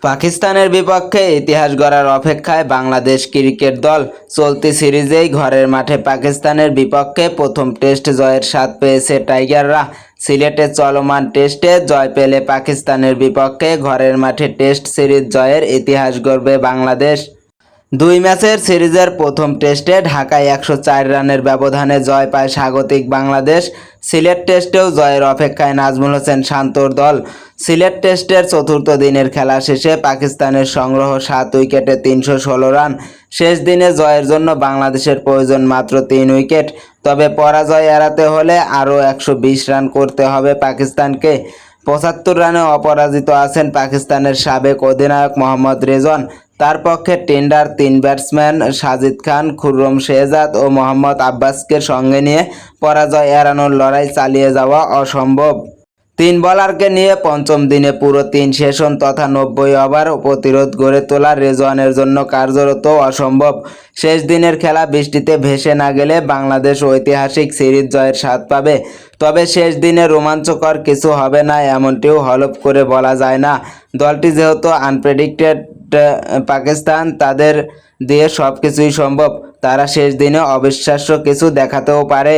পাকিস্তানের বিপক্ষে ইতিহাস গড়ার অপেক্ষায় বাংলাদেশ ক্রিকেট দল। চলতি সিরিজেই ঘরের মাঠে পাকিস্তানের বিপক্ষে প্রথম টেস্ট জয়ের স্বাদ পেয়েছে টাইগাররা। সিলেটে চলমান টেস্টে জয় পেলে পাকিস্তানের বিপক্ষে ঘরের মাঠে টেস্ট সিরিজ জয়ের ইতিহাস গড়বে বাংলাদেশ। 2 ম্যাচের সিরিজের প্রথম টেস্টে ঢাকায় 104 রানের ব্যবধানে জয় পায় স্বাগতিক বাংলাদেশ। সিলেট টেস্টেও জয়ের অপেক্ষায় নাজমুল হোসেন শান্তর দল। সিলেট টেস্টের চতুর্থ দিনের খেলা শেষে পাকিস্তানের সংগ্রহ 7 উইকেটে 316 রান। শেষ দিনে জয়ের জন্য বাংলাদেশের প্রয়োজন মাত্র 3 উইকেট। তবে পরাজয় এড়াতে হলে আরও 120 রান করতে হবে পাকিস্তানকে। 75 রানে অপরাজিত আছেন পাকিস্তানের সাবেক অধিনায়ক মোহাম্মদ রেজন। তার পক্ষে টেন্ডার 3 ব্যাটসম্যান সাজিদ খান, খুররম শেহজাদ ও মোহাম্মদ আব্বাসকে সঙ্গে নিয়ে পরাজয় এড়ানোর লড়াই চালিয়ে যাওয়া অসম্ভব। 3 বোলারকে নিয়ে পঞ্চম দিনে পুরো 3 সেশন তথা 90 ওভার প্রতিরোধ গড়ে তোলা রেজওয়ানের জন্য কার্যত অসম্ভব। শেষ দিনের খেলা বৃষ্টিতে ভেসে না গেলে বাংলাদেশ ঐতিহাসিক সিরিজ জয়ের স্বাদ পাবে। তবে শেষ দিনে রোমাঞ্চকর কিছু হবে না এমনটিও হলফ করে বলা যায় না। দলটি যেহেতু আনপ্রেডিক্টেড পাকিস্তান, তাদের দিয়ে সব কিছুই সম্ভব। তারা শেষ দিনে অবিশ্বাস্য কিছু দেখাতেও পারে।